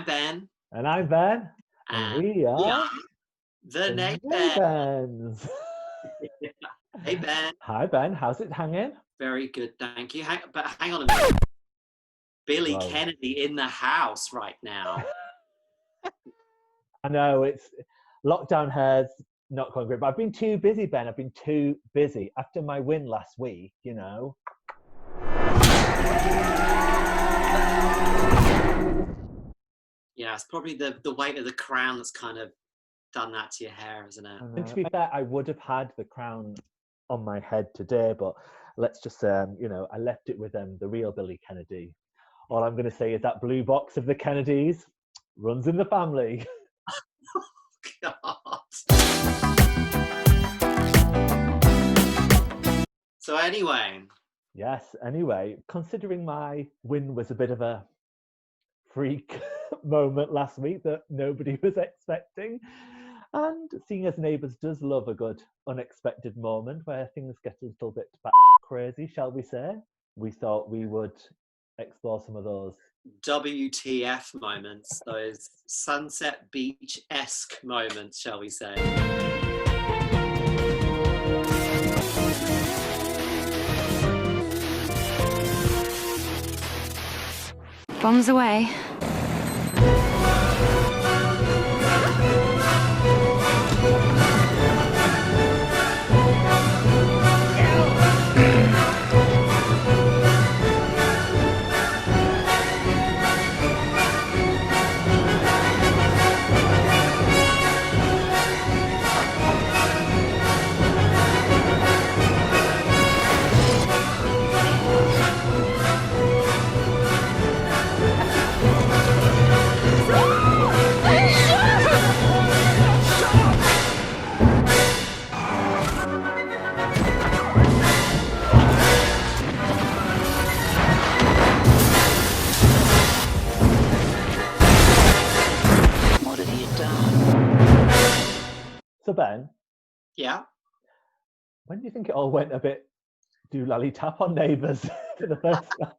I'm Ben. And I'm Ben. And we are the NeighBens. NeighBens. Hey, Ben. Hi, Ben. How's it hanging? Very good, thank you. But hang on a minute. Billy Whoa. Kennedy in the house right now. I know, it's lockdown has not gone great, but I've been too busy, Ben. I've been too busy. After my win last week, you know. Yeah, it's probably the weight of the crown that's kind of done that to your hair, isn't it? And to be fair, I would have had the crown on my head today, but let's just, I left it with the real Billy Kennedy. All I'm going to say is that blue box of the Kennedys runs in the family. God. So anyway. Yes, anyway, considering my win was a bit of a freak moment last week that nobody was expecting, and seeing as Neighbours does love a good unexpected moment where things get a little bit crazy, shall we say, we thought we would explore some of those WTF moments, those Sunset Beach-esque moments, shall we say. Bombs away. So Ben, yeah, when do you think it all went a bit doolally tap on Neighbours for the first time?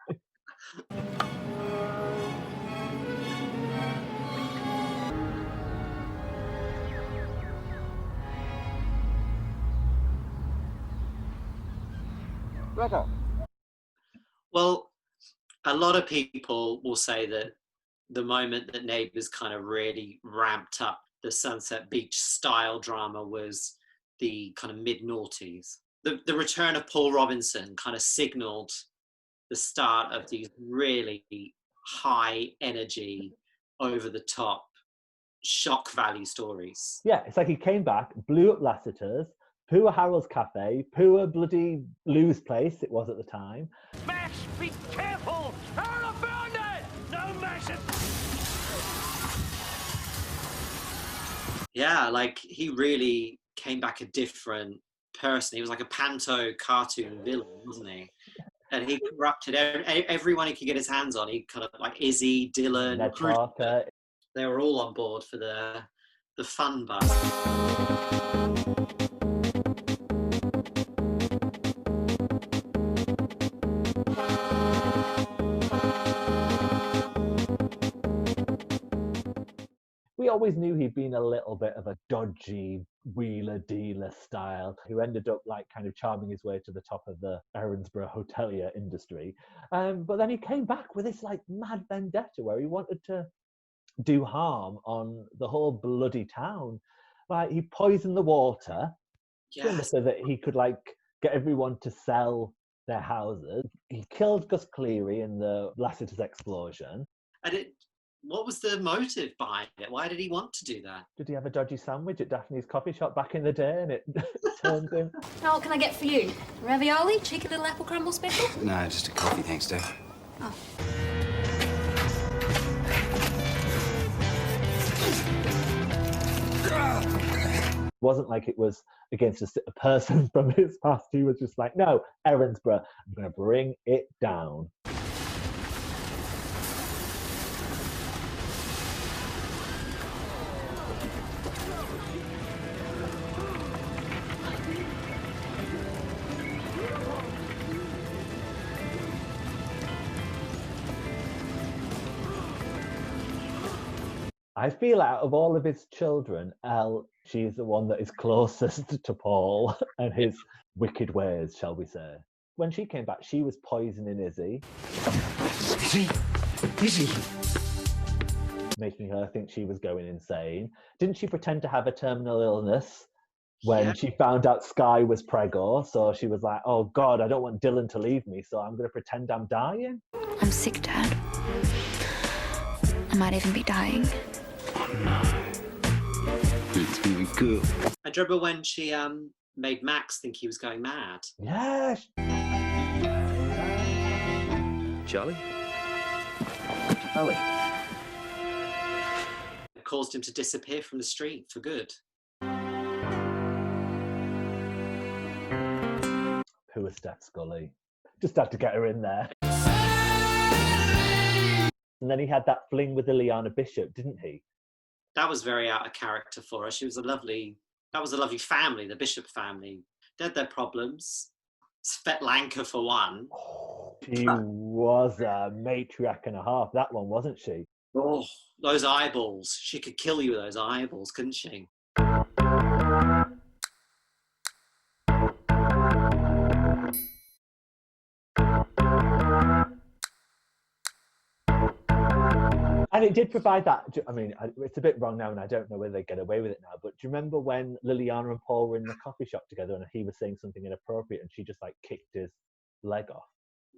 Better. Well, a lot of people will say that the moment that Neighbours kind of really ramped up the Sunset Beach style drama was the kind of mid-noughties. The return of Paul Robinson kind of signalled the start of these really high energy, over the top, shock value stories. Yeah, it's like he came back, blew up Lassiter's, poor Harold's Cafe, poor bloody Lou's place it was at the time. Max, be careful! Harold found it! No message! Yeah, like he really came back a different person. He was like a panto cartoon villain, wasn't he? And he corrupted everyone he could get his hands on. He kind of like Izzy, Dylan, Ned Parker. They were all on board for the fun bus. We always knew he'd been a little bit of a dodgy wheeler dealer style who ended up like kind of charming his way to the top of the Erinsborough hotelier industry. But then he came back with this like mad vendetta where he wanted to do harm on the whole bloody town. Like he poisoned the water, Yes. so that he could like get everyone to sell their houses. He killed Gus Cleary in the Lassiter's explosion. And what was the motive behind it? Why did he want to do that? Did he have a dodgy sandwich at Daphne's coffee shop back in the day and it turned him? Now what can I get for you? Ravioli? Cheeky little apple crumble special? No, just a coffee, thanks, Dave. Oh. Wasn't like it was against a person from his past. He was just like, no, Erinsborough, I'm going to bring it down. I feel out of all of his children, Elle, she's the one that is closest to Paul and his wicked ways, shall we say. When she came back, she was poisoning Izzy. Izzy. Making her think she was going insane. Didn't she pretend to have a terminal illness when she found out Sky was preggo? So she was like, oh God, I don't want Dylan to leave me, so I'm going to pretend I'm dying. I'm sick, Dad. I might even be dying. Oh no. It's really good. I remember when she made Max think he was going mad. Yeah. Charlie? It caused him to disappear from the street for good. Who was Steph Scully? Just had to get her in there. And then he had that fling with Ileana Bishop, didn't he? That was very out of character for her. That was a lovely family, the Bishop family. They had their problems. Svetlanka for one. She was a matriarch and a half, that one, wasn't she? Oh, those eyeballs. She could kill you with those eyeballs, couldn't she? And it did provide that. I mean, it's a bit wrong now, and I don't know whether they get away with it now. But do you remember when Liliana and Paul were in the coffee shop together, and he was saying something inappropriate, and she just like kicked his leg off?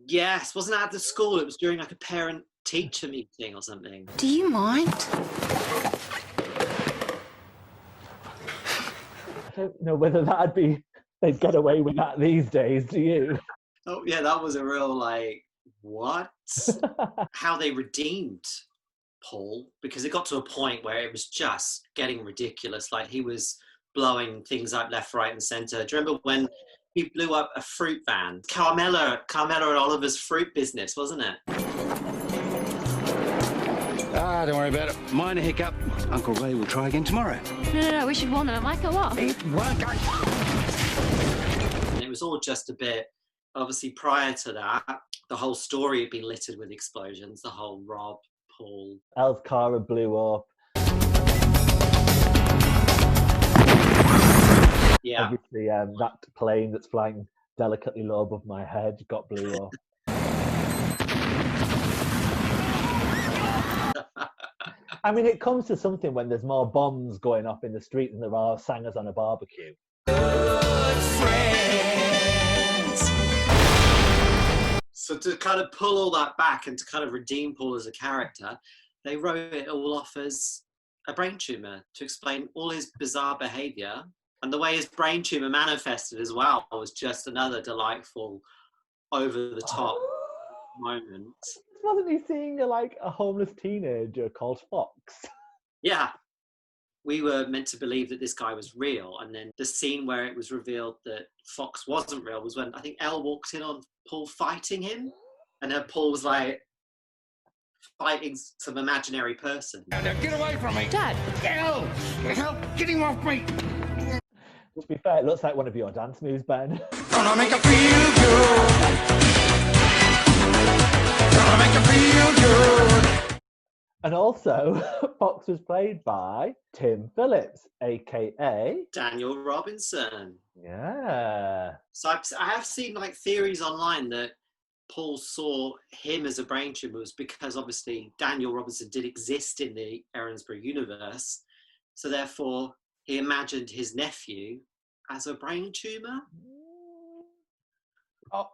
Yes, wasn't that at the school? It was during like a parent-teacher meeting or something. Do you mind? I don't know whether they'd get away with that these days. Do you? Oh yeah, that was a real like what? How they redeemed Paul, because it got to a point where it was just getting ridiculous. Like he was blowing things up left, right, and centre. Do you remember when he blew up a fruit van? Carmela and Oliver's fruit business, wasn't it? Ah, don't worry about it. Minor hiccup. Uncle Ray will try again tomorrow. No, we should warn them. It might go off. It won't go. And it was all just a bit, obviously prior to that, the whole story had been littered with explosions. The whole Rob, Paul. Elle's car blew up. Yeah. Obviously, that plane that's flying delicately low above my head got blew up. I mean, it comes to something when there's more bombs going off in the street than there are sangers on a barbecue. Good friends. So to kind of pull all that back and to kind of redeem Paul as a character, they wrote it all off as a brain tumour to explain all his bizarre behaviour. And the way his brain tumour manifested as well was just another delightful, over-the-top moment. Wasn't he seeing a homeless teenager called Fox? Yeah. We were meant to believe that this guy was real. And then the scene where it was revealed that Fox wasn't real was when I think Elle walked in on Paul fighting him. And then Paul was like fighting some imaginary person. Now get away from me. Dad. Help! Help! Get him off me! To be fair, it looks like one of your dance moves, Ben. Gonna make her feel good. Gonna make her feel good. And also, Fox was played by Tim Phillips, a.k.a. Daniel Robinson. Yeah. So I have seen like theories online that Paul saw him as a brain tumor was because obviously Daniel Robinson did exist in the Erinsborough universe. So therefore, he imagined his nephew as a brain tumor.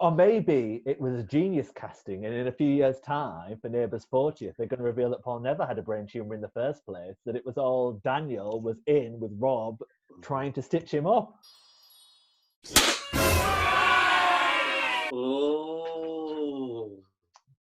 Or maybe it was a genius casting, and in a few years' time, for Neighbours 40th, they're going to reveal that Paul never had a brain tumour in the first place, that it was all Daniel was in with Rob trying to stitch him up. Oh.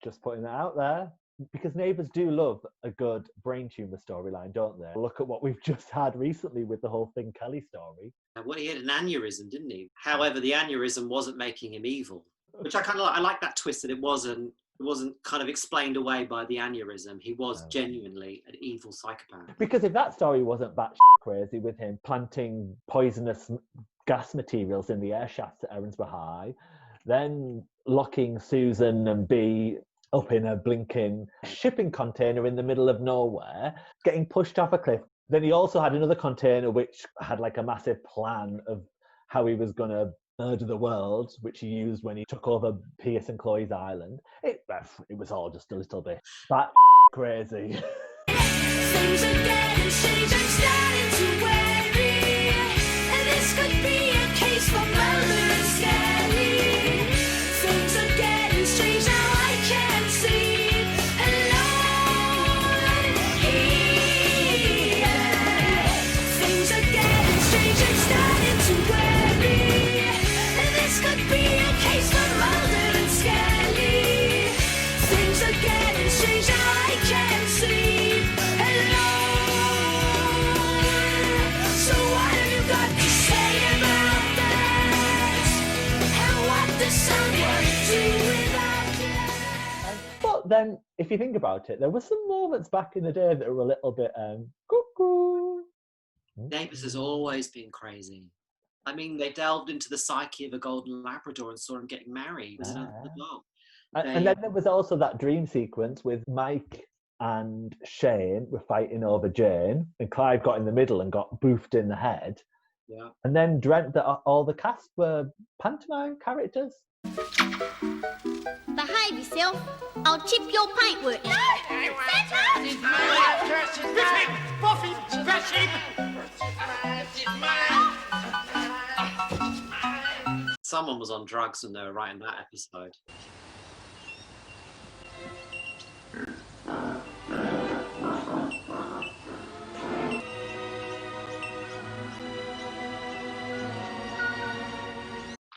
Just putting that out there. Because Neighbours do love a good brain tumour storyline, don't they? Look at what we've just had recently with the whole Finn Kelly story. Well, he had an aneurysm, didn't he? However, the aneurysm wasn't making him evil, which I kind of like. I like that twist that it wasn't kind of explained away by the aneurysm. He was genuinely an evil psychopath. Because if that story wasn't batshit crazy with him planting poisonous gas materials in the air shafts at Erinsborough High, then locking Susan and Bea up in a blinking shipping container in the middle of nowhere, getting pushed off a cliff. Then he also had another container which had like a massive plan of how he was going to murder the world, which he used when he took over Pierce and Chloe's island. It was all just a little bit crazy. Things are getting strange, I'm starting to worry. And this could be a case for murder and scary. Things are getting strange, now I can't sleep alone here. Things are getting strange, I'm starting to worry. And this could be a case for murder and scary. Things are getting strange, now I can't sleep alone. So what have you got to say about that? And what the sun would do without you? But then, if you think about it, there were some moments back in the day that were a little bit cuckoo. Neighbours has always been crazy. I mean, they delved into the psyche of a golden Labrador and saw him getting married. And then there was also that dream sequence with Mike and Shane were fighting over Jane, and Clive got in the middle and got boofed in the head. Yeah. And then dreamt that all the cast were pantomime characters. Behave yourself. I'll chip your paintwork. No! Someone was on drugs when they were writing that episode.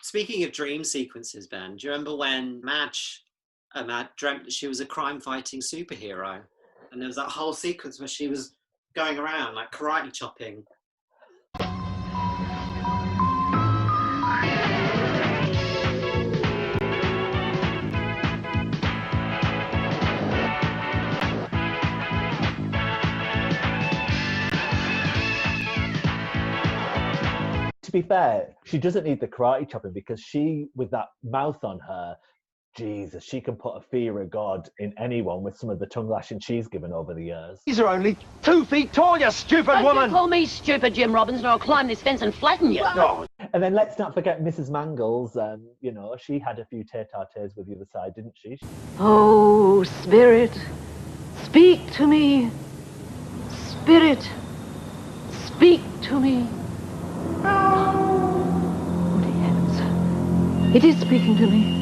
Speaking of dream sequences, Ben, do you remember when Madge dreamt that she was a crime-fighting superhero? And there was that whole sequence where she was going around like karate chopping. To be fair, she doesn't need the karate chopping because she, with that mouth on her, Jesus, she can put a fear of God in anyone with some of the tongue lashing she's given over the years. These are only 2 feet tall, you stupid woman! Don't call me stupid, Jim Robbins, and I'll climb this fence and flatten you. Oh. And then let's not forget Mrs. Mangles. You know, she had a few tete-a-tetes with the other side, didn't she? Oh, Spirit, speak to me. Spirit, speak to me. Oh, dear heavens. It is speaking to me.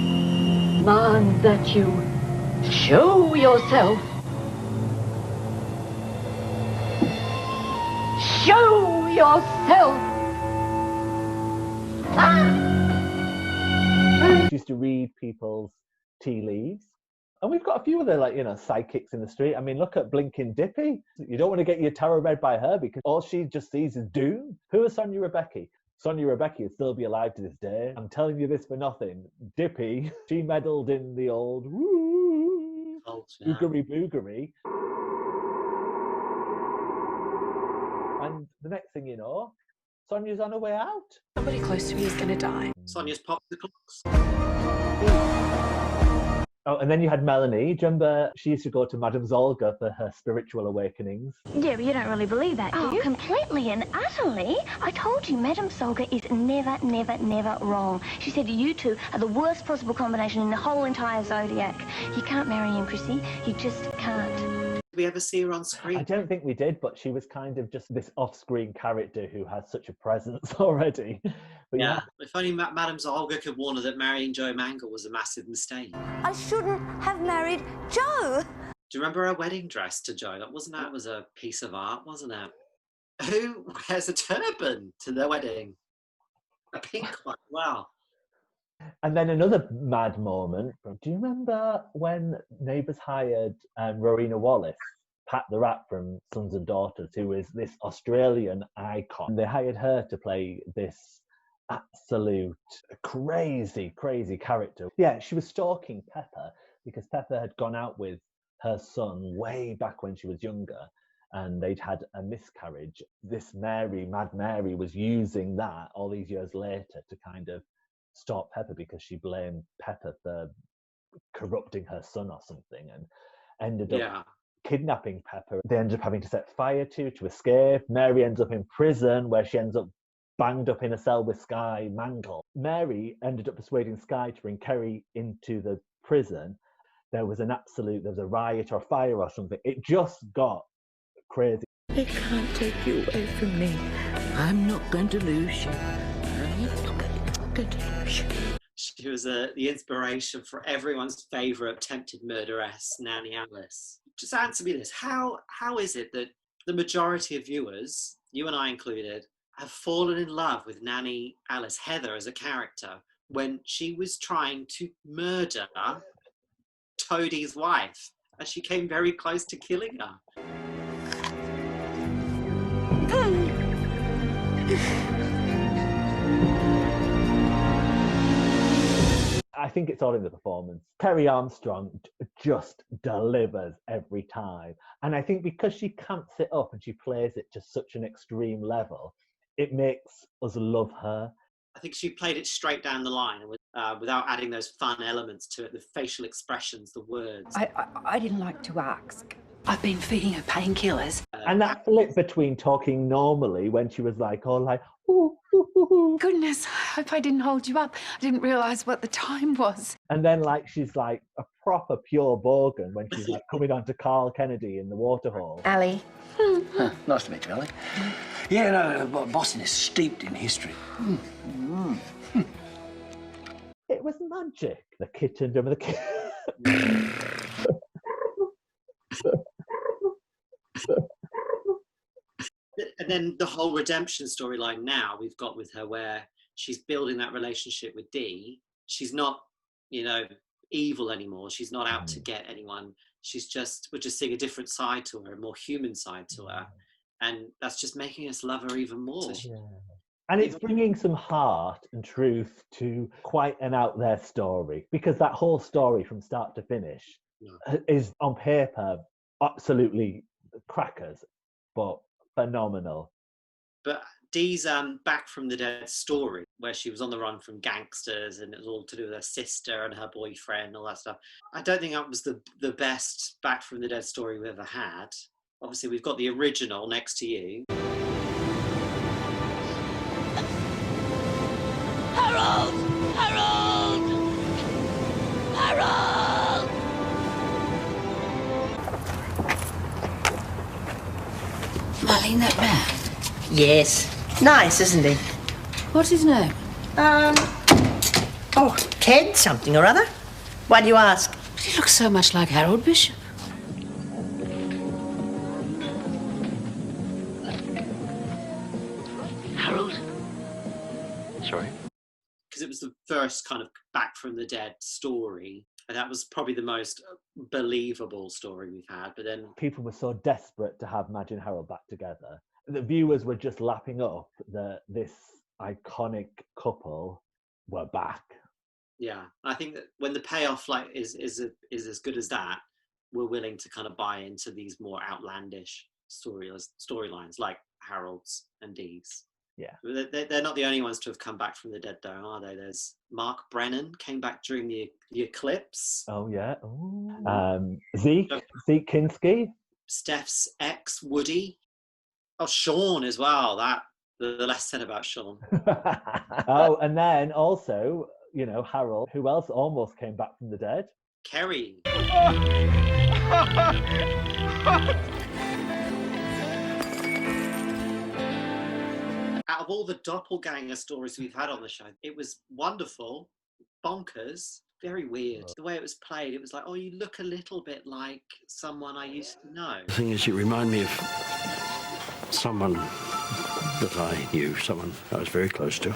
Man, that you show yourself. Show yourself. She used to read people's tea leaves. And we've got a few other, like, you know, sidekicks in the street. I mean, look at Blinking Dippy. You don't want to get your tarot read by her because all she just sees is doom. Who is Sonia Rebecca? Sonia Rebecca would still be alive to this day. I'm telling you this for nothing. Dippy, she meddled in the old woo, boogery boogery. And the next thing you know, Sonia's on her way out. Somebody close to me is going to die. Sonia's popped the clocks. Oh, and then you had Melanie. Do you remember she used to go to Madame Zolga for her spiritual awakenings? Yeah, but you don't really believe that, do you? Completely and utterly. I told you, Madame Solga is never, never, never wrong. She said you two are the worst possible combination in the whole entire zodiac. You can't marry him, Chrissy. You just can't. Did we ever see her on screen? I don't think we did, but she was kind of just this off-screen character who has such a presence already. But yeah, if only Madame Zolga could warn her that marrying Joe Mangel was a massive mistake. I shouldn't have married Joe. Do you remember her wedding dress to Joe? That was a piece of art, wasn't it? Who wears a turban to their wedding? A pink one, wow. And then another mad moment. Do you remember when Neighbours hired Rowena Wallace, Pat the Rat from Sons and Daughters, who is this Australian icon? They hired her to play this absolute crazy character. Yeah, she was stalking Pepper because Pepper had gone out with her son way back when she was younger and they'd had a miscarriage. This Mary, Mad Mary, was using that all these years later to kind of stalk Pepper because she blamed Pepper for corrupting her son or something, and ended up Yeah. kidnapping Pepper. They ended up having to set fire to escape. Mary ends up in prison, where she ends up banged up in a cell with Skye mangled. Mary ended up persuading Skye to bring Kerry into the prison. There was a riot or fire or something. It just got crazy. They can't take you away from me. I'm not going to lose you. I'm not going to lose you. She was the inspiration for everyone's favourite attempted murderess, Nanny Alice. Just answer me this. How is it that the majority of viewers, you and I included, have fallen in love with Nanny Alice, Heather, as a character, when she was trying to murder Toadie's wife, and she came very close to killing her? I think it's all in the performance. Kerry Armstrong just delivers every time. And I think because she camps it up and she plays it to such an extreme level, it makes us love her. I think she played it straight down the line without adding those fun elements to it, the facial expressions, the words. I didn't like to ask. I've been feeding her painkillers. And that flip between talking normally when she was like, all like, ooh, ooh, ooh, ooh. Goodness, I hope I didn't hold you up. I didn't realise what the time was. And then like she's like a proper pure bogan when she's like coming on to Carl Kennedy in the waterhole. Ali. Nice to meet you, Ali. Yeah, no, Boston is steeped in history. It was magic. The kitten, remember the kitten? And then the whole redemption storyline now we've got with her, where she's building that relationship with Dee. She's not, evil anymore. She's not out to get anyone. We're just seeing a different side to her, a more human side to her. And that's just making us love her even more. Yeah. And it's bringing some heart and truth to quite an out there story, because that whole story from start to finish is on paper absolutely crackers, but phenomenal. But Dee's Back from the Dead story, where she was on the run from gangsters and it was all to do with her sister and her boyfriend and all that stuff. I don't think that was the best Back from the Dead story we've ever had. Obviously, we've got the original Next to You. Harold! Harold! Harold! Marlene, that man. Yes. Nice, isn't he? What's his name? Ted something or other. Why do you ask? But he looks so much like Harold Bishop. Harold? Sorry? Because it was the first kind of Back from the Dead story, and that was probably the most believable story we've had. But then people were so desperate to have Madge and Harold back together. The viewers were just lapping up that this iconic couple were back. Yeah, I think that when the payoff is as good as that, we're willing to kind of buy into these more outlandish storylines like Harold's and Dee's. Yeah, they're not the only ones to have come back from the dead, though, are they? There's Mark Brennan came back during the eclipse. Oh yeah. Zeke Kinski. Steph's ex Woody. Oh, Sean as well. That the less said about Sean. Oh, and then also, Harold. Who else almost came back from the dead? Kerry. Out of all the doppelganger stories we've had on the show, it was wonderful, bonkers, very weird. The way it was played, it was like, oh, you look a little bit like someone I used to know. The thing is, you remind me of someone that I knew, someone I was very close to.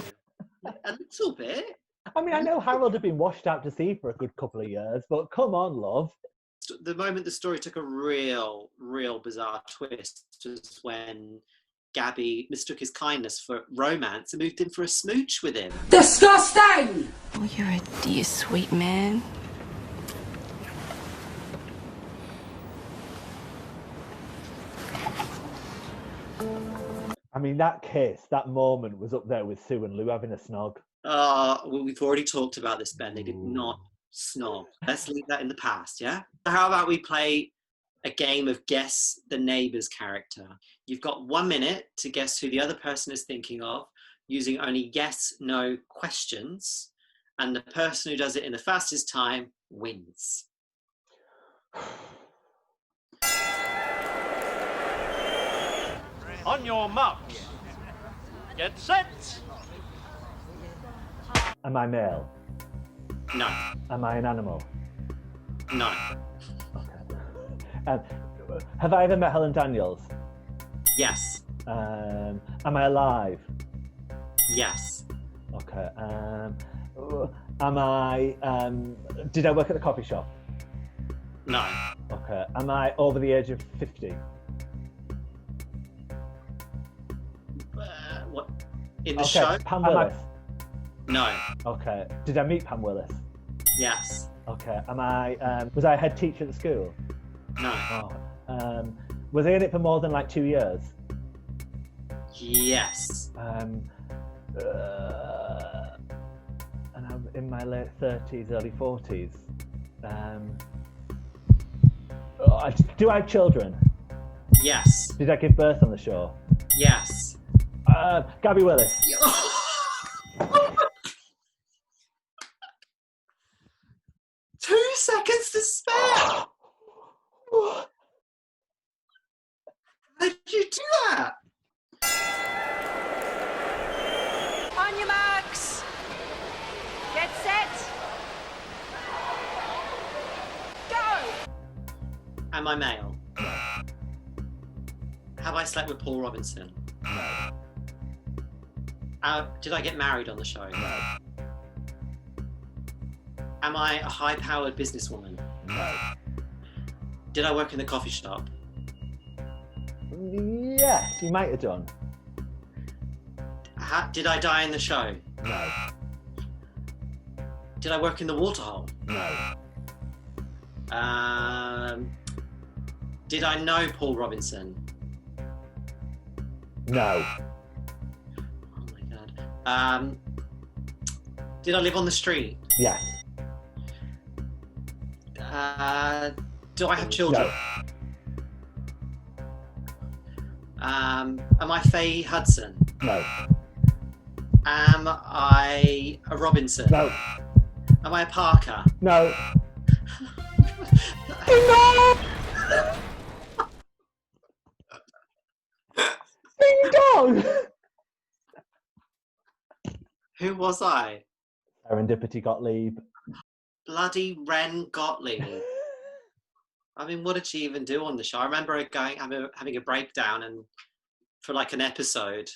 A little bit. I mean, I know Harold had been washed out to sea for a good couple of years, but come on, love. The moment the story took a real bizarre twist was when Gabby mistook his kindness for romance and moved in for a smooch with him. Disgusting! Oh, you're a dear, sweet man. I mean, that kiss, that moment was up there with Sue and Lou having a snog. Well, we've already talked about this, Ben. They did not Snob. Let's leave that in the past, yeah? How about we play a game of guess the neighbour's character? You've got 1 minute to guess who the other person is thinking of using only yes, no questions. And the person who does it in the fastest time wins. On your marks. Get set. Am I male? No. Am I an animal? No. Okay. Have I ever met Helen Daniels? Yes. Am I alive? Yes. Okay. Am I? Did I work at the coffee shop? No. Okay. Am I over the age of 50? What? In the show? Pam Willis? No. Okay. Did I meet Pam Willis? Yes. Okay. Am I? Was I a head teacher at the school? No. Oh. Was I in it for more than like 2 years? Yes. And I'm in my late 30s, early 40s. Do I have children? Yes. Did I give birth on the show? Yes. Gabby Willis. 2 seconds to spare. How did you do that? On your marks. Get set. Go. Am I male? No. Have I slept with Paul Robinson? No. Did I get married on the show? No. Am I a high-powered businesswoman? No. Did I work in the coffee shop? Yes, you might have done. Did I die in the show? No. Did I work in the waterhole? No. Did I know Paul Robinson? No. Oh my god. Did I live on the street? Yes. Do I have children? No. Am I Faye Hudson? No. Am I a Robinson? No. Am I a Parker? No. No! Ding dong! Who was I? Serendipity Gottlieb. Bloody Ren Gottlieb. I mean, what did she even do on the show? I remember her having a breakdown and for like an episode,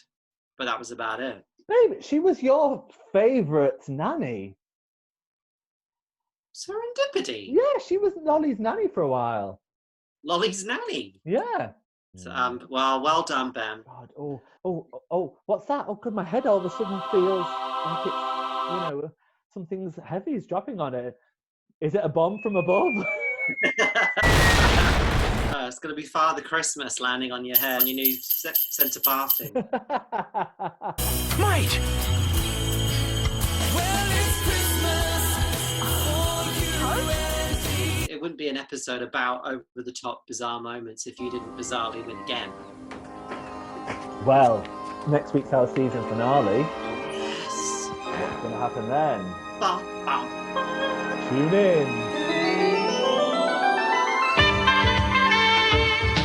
but that was about it. Babe, she was your favourite nanny. Serendipity? Yeah, she was Lolly's nanny for a while. Lolly's nanny? Yeah. So, well done, Ben. God, oh, what's that? Oh, God, my head all of a sudden feels like it's, something's heavy is dropping on it. Is it a bomb from above? It's going to be Father Christmas landing on your hair and your new centre parting. Mate! It wouldn't be an episode about over-the-top bizarre moments if you didn't bizarrely win again. Well, next week's our season finale. Yes. What's going to happen then? Bum, bum, bum. Tune in.